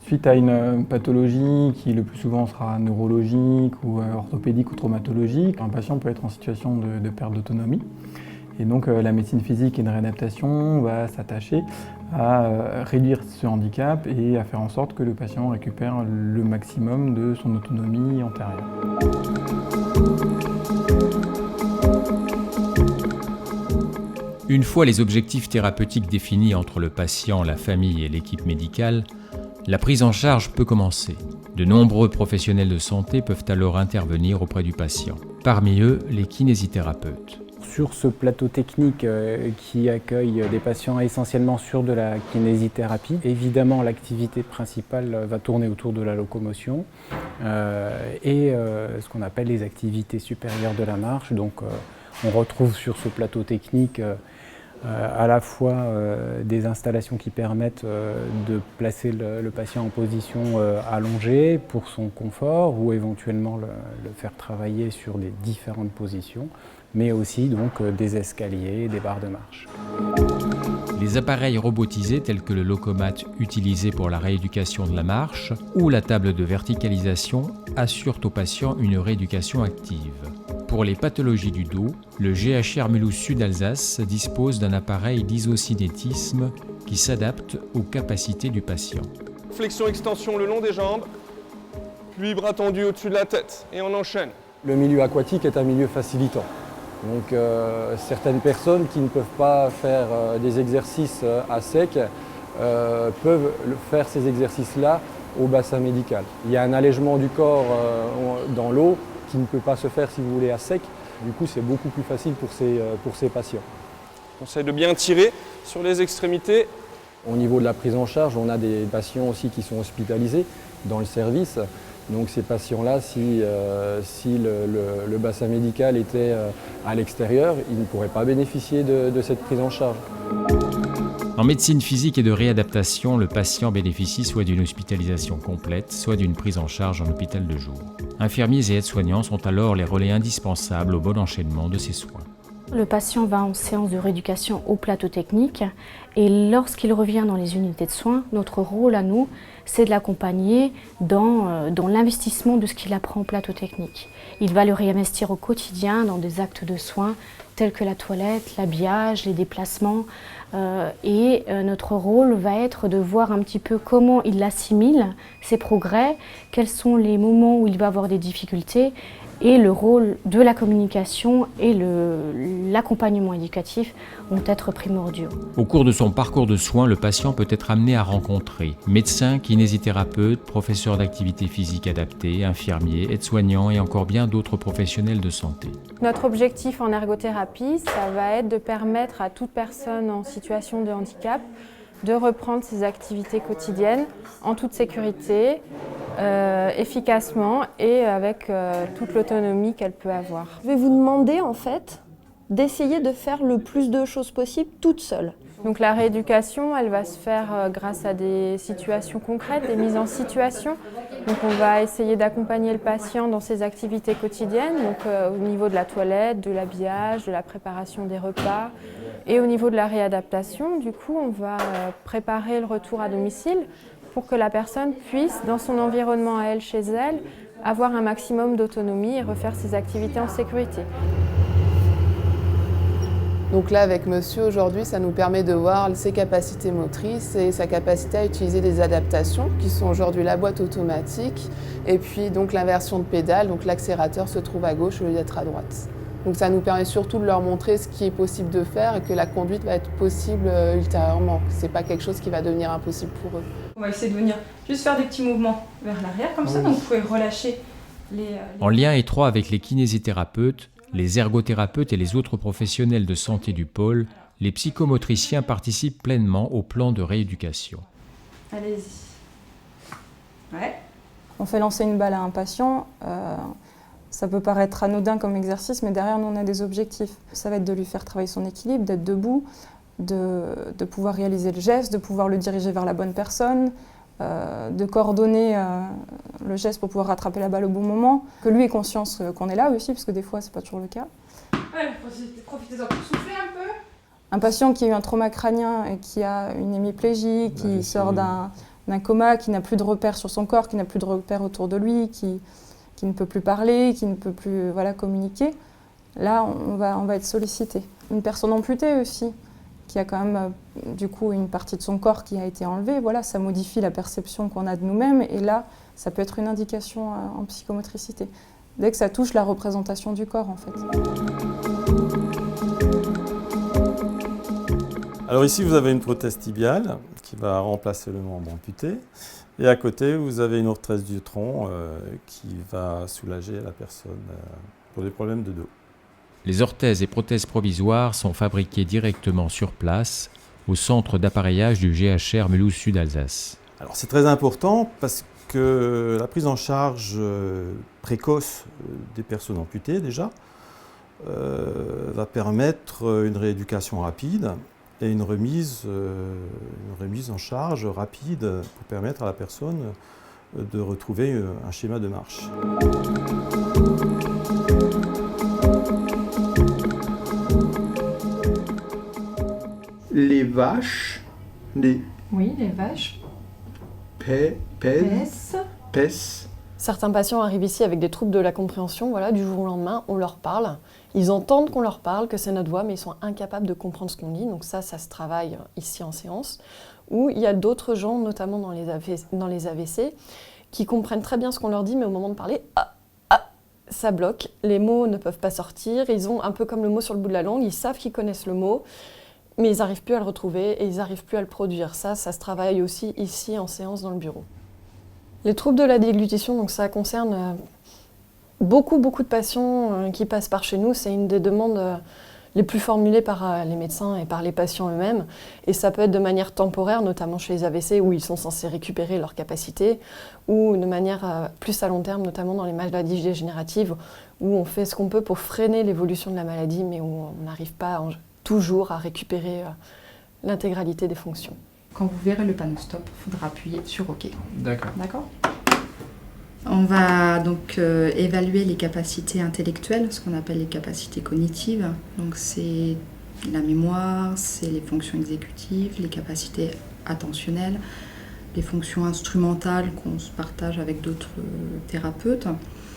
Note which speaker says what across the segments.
Speaker 1: Suite à une pathologie qui le plus souvent sera neurologique ou orthopédique ou traumatologique, un patient peut être en situation de perte d'autonomie. Et donc la médecine physique et de réadaptation va s'attacher à réduire ce handicap et à faire en sorte que le patient récupère le maximum de son autonomie antérieure.
Speaker 2: Une fois les objectifs thérapeutiques définis entre le patient, la famille et l'équipe médicale, la prise en charge peut commencer. De nombreux professionnels de santé peuvent alors intervenir auprès du patient. Parmi eux, les kinésithérapeutes.
Speaker 3: Sur ce plateau technique qui accueille des patients essentiellement sur de la kinésithérapie, évidemment l'activité principale va tourner autour de la locomotion et ce qu'on appelle les activités supérieures de la marche. Donc on retrouve sur ce plateau technique à la fois des installations qui permettent de placer le patient en position allongée pour son confort ou éventuellement le faire travailler sur des différentes positions, mais aussi donc des escaliers, des barres de marche.
Speaker 2: Les appareils robotisés tels que le Lokomat utilisé pour la rééducation de la marche ou la table de verticalisation assurent aux patients une rééducation active. Pour les pathologies du dos, le GHR Mulhouse Sud Alsace dispose d'un appareil d'isocinétisme qui s'adapte aux capacités du patient.
Speaker 4: Flexion-extension le long des jambes, puis bras tendus au-dessus de la tête et on enchaîne.
Speaker 5: Le milieu aquatique est un milieu facilitant. Donc certaines personnes qui ne peuvent pas faire des exercices à sec peuvent faire ces exercices-là au bassin médical. Il y a un allègement du corps dans l'eau qui ne peut pas se faire, si vous voulez, à sec. Du coup, c'est beaucoup plus facile pour ces patients.
Speaker 4: On essaie de bien tirer sur les extrémités.
Speaker 5: Au niveau de la prise en charge, on a des patients aussi qui sont hospitalisés dans le service. Donc ces patients-là, si le bassin médical était à l'extérieur, ils ne pourraient pas bénéficier de cette prise en charge.
Speaker 2: En médecine physique et de réadaptation, le patient bénéficie soit d'une hospitalisation complète, soit d'une prise en charge en hôpital de jour. Infirmiers et aides-soignants sont alors les relais indispensables au bon enchaînement de ces soins.
Speaker 6: Le patient va en séance de rééducation au plateau technique et lorsqu'il revient dans les unités de soins, notre rôle à nous, c'est de l'accompagner dans l'investissement de ce qu'il apprend au plateau technique. Il va le réinvestir au quotidien dans des actes de soins tels que la toilette, l'habillage, les déplacements. Notre rôle va être de voir un petit peu comment il assimile ses progrès, quels sont les moments où il va avoir des difficultés. Et le rôle de la communication et l'accompagnement éducatif vont être primordiaux.
Speaker 2: Au cours de son parcours de soins, le patient peut être amené à rencontrer médecins, kinésithérapeutes, professeurs d'activité physique adaptée, infirmiers, aides-soignants et encore bien d'autres professionnels de santé.
Speaker 7: Notre objectif en ergothérapie, ça va être de permettre à toute personne en situation de handicap de reprendre ses activités quotidiennes en toute sécurité, efficacement et avec toute l'autonomie qu'elle peut avoir.
Speaker 8: Je vais vous demander en fait d'essayer de faire le plus de choses possible toute seule.
Speaker 7: Donc la rééducation, elle va se faire grâce à des situations concrètes, des mises en situation. Donc on va essayer d'accompagner le patient dans ses activités quotidiennes, donc au niveau de la toilette, de l'habillage, de la préparation des repas. Et au niveau de la réadaptation, du coup, on va préparer le retour à domicile pour que la personne puisse, dans son environnement à elle, chez elle, avoir un maximum d'autonomie et refaire ses activités en sécurité.
Speaker 9: Donc là, avec monsieur, aujourd'hui, ça nous permet de voir ses capacités motrices et sa capacité à utiliser des adaptations qui sont aujourd'hui la boîte automatique et puis donc l'inversion de pédale, donc l'accélérateur se trouve à gauche au lieu d'être à droite. Donc ça nous permet surtout de leur montrer ce qui est possible de faire et que la conduite va être possible ultérieurement. Ce n'est pas quelque chose qui va devenir impossible pour eux.
Speaker 10: On va essayer de venir juste faire des petits mouvements vers l'arrière comme ça, donc vous pouvez relâcher les...
Speaker 2: En lien étroit avec les kinésithérapeutes, les ergothérapeutes et les autres professionnels de santé du pôle, les psychomotriciens participent pleinement au plan de rééducation.
Speaker 10: Allez-y. Ouais.
Speaker 11: On fait lancer une balle à un patient. Ça peut paraître anodin comme exercice, mais derrière, nous, on a des objectifs. Ça va être de lui faire travailler son équilibre, d'être debout, de pouvoir réaliser le geste, de pouvoir le diriger vers la bonne personne, de coordonner le geste pour pouvoir rattraper la balle au bon moment, que lui ait conscience qu'on est là aussi, parce que des fois, c'est pas toujours le cas.
Speaker 10: Ouais, profitez-en pour souffler un peu.
Speaker 11: Un patient qui a eu un trauma crânien et qui a une hémiplégie, qui sort d'un coma, qui n'a plus de repères sur son corps, qui n'a plus de repères autour de lui, qui ne peut plus parler, qui ne peut plus communiquer, là, on va être sollicité. Une personne amputée aussi, qui a quand même du coup une partie de son corps qui a été enlevée, voilà, ça modifie la perception qu'on a de nous-mêmes, et là, ça peut être une indication en psychomotricité. Dès que ça touche la représentation du corps, en fait.
Speaker 12: Alors ici, vous avez une prothèse tibiale qui va remplacer le membre amputé. Et à côté, vous avez une orthèse du tronc qui va soulager la personne pour des problèmes de dos.
Speaker 2: Les orthèses et prothèses provisoires sont fabriquées directement sur place au centre d'appareillage du GHR Mulhouse Sud Alsace.
Speaker 12: Alors c'est très important parce que la prise en charge précoce des personnes amputées déjà va permettre une rééducation rapide et une remise en charge rapide pour permettre à la personne de retrouver un schéma de marche.
Speaker 13: Les vaches,
Speaker 10: Oui, les vaches.
Speaker 13: Pèsent.
Speaker 8: Certains patients arrivent ici avec des troubles de la compréhension, voilà, du jour au lendemain, on leur parle. Ils entendent qu'on leur parle, que c'est notre voix, mais ils sont incapables de comprendre ce qu'on dit. Donc ça se travaille ici en séance. Ou il y a d'autres gens, notamment dans les AVC, qui comprennent très bien ce qu'on leur dit, mais au moment de parler, ça bloque. Les mots ne peuvent pas sortir. Ils ont un peu comme le mot sur le bout de la langue. Ils savent qu'ils connaissent le mot, mais ils n'arrivent plus à le retrouver et ils n'arrivent plus à le produire. Ça se travaille aussi ici en séance dans le bureau. Les troubles de la déglutition, donc ça concerne beaucoup de patients qui passent par chez nous. C'est une des demandes les plus formulées par les médecins et par les patients eux-mêmes. Et ça peut être de manière temporaire, notamment chez les AVC où ils sont censés récupérer leur capacité, ou de manière plus à long terme, notamment dans les maladies dégénératives, où on fait ce qu'on peut pour freiner l'évolution de la maladie, mais où on n'arrive pas toujours à récupérer l'intégralité des fonctions.
Speaker 10: Quand vous verrez le panneau stop, il faudra appuyer sur OK.
Speaker 2: D'accord.
Speaker 10: D'accord ? On va donc évaluer les capacités intellectuelles, ce qu'on appelle les capacités cognitives. Donc c'est la mémoire, c'est les fonctions exécutives, les capacités attentionnelles, les fonctions instrumentales qu'on se partage avec d'autres thérapeutes.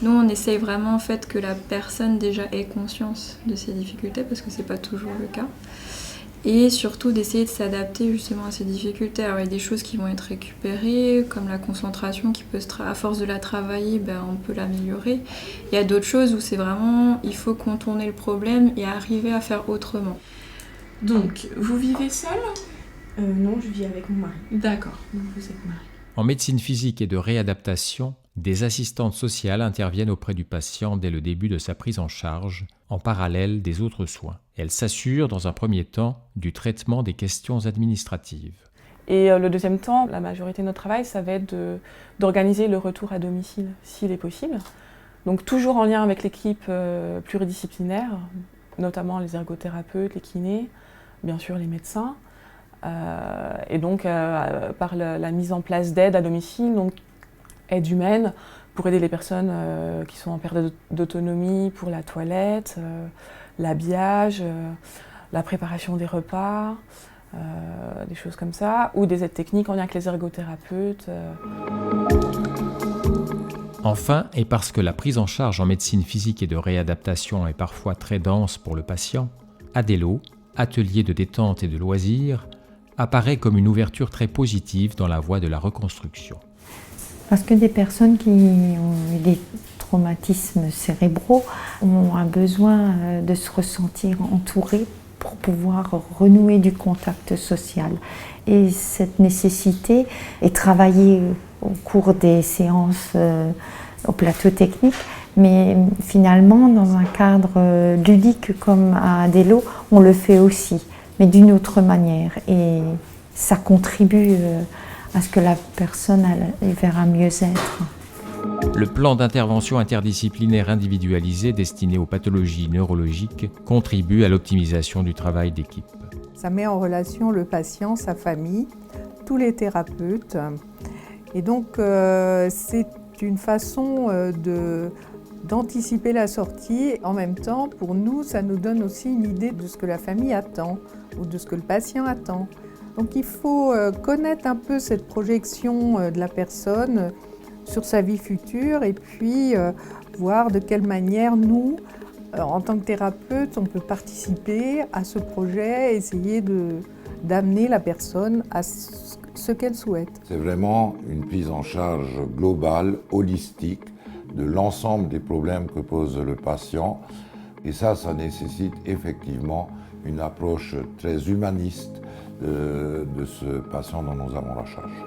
Speaker 14: Nous, on essaye vraiment en fait que la personne déjà ait conscience de ses difficultés, parce que c'est pas toujours le cas. Et surtout d'essayer de s'adapter justement à ces difficultés. Alors il y a des choses qui vont être récupérées, comme la concentration qui peut, à force de la travailler, on peut l'améliorer. Il y a d'autres choses où c'est vraiment, il faut contourner le problème et arriver à faire autrement.
Speaker 10: Donc, vous vivez seul ? Non, je vis avec mon mari. D'accord, donc vous êtes marié.
Speaker 2: En médecine physique et de réadaptation, des assistantes sociales interviennent auprès du patient dès le début de sa prise en charge, en parallèle des autres soins. Elles s'assurent dans un premier temps du traitement des questions administratives.
Speaker 15: Et le deuxième temps, la majorité de notre travail, ça va être d'organiser le retour à domicile, s'il est possible. Donc toujours en lien avec l'équipe pluridisciplinaire, notamment les ergothérapeutes, les kinés, bien sûr les médecins. Et donc par la mise en place d'aides à domicile, donc aide humaine pour aider les personnes qui sont en perte d'autonomie pour la toilette, l'habillage, la préparation des repas, des choses comme ça, ou des aides techniques en lien avec les ergothérapeutes.
Speaker 2: Enfin, et parce que la prise en charge en médecine physique et de réadaptation est parfois très dense pour le patient, Adelo, atelier de détente et de loisirs, apparaît comme une ouverture très positive dans la voie de la reconstruction.
Speaker 16: Parce que des personnes qui ont eu des traumatismes cérébraux ont un besoin de se ressentir entourées pour pouvoir renouer du contact social. Et cette nécessité est travaillée au cours des séances au plateau technique, mais finalement dans un cadre ludique comme à Adelo, on le fait aussi, mais d'une autre manière. Et ça contribue à ce que la personne aille vers un mieux-être.
Speaker 2: Le plan d'intervention interdisciplinaire individualisé destiné aux pathologies neurologiques contribue à l'optimisation du travail d'équipe.
Speaker 17: Ça met en relation le patient, sa famille, tous les thérapeutes. Et donc c'est une façon d'anticiper la sortie. En même temps, pour nous, ça nous donne aussi une idée de ce que la famille attend ou de ce que le patient attend. Donc il faut connaître un peu cette projection de la personne sur sa vie future et puis voir de quelle manière nous, en tant que thérapeute, on peut participer à ce projet, essayer d'amener la personne à ce qu'elle souhaite.
Speaker 18: C'est vraiment une prise en charge globale, holistique, de l'ensemble des problèmes que pose le patient. Et ça nécessite effectivement une approche très humaniste de ce patient dont nous avons la charge.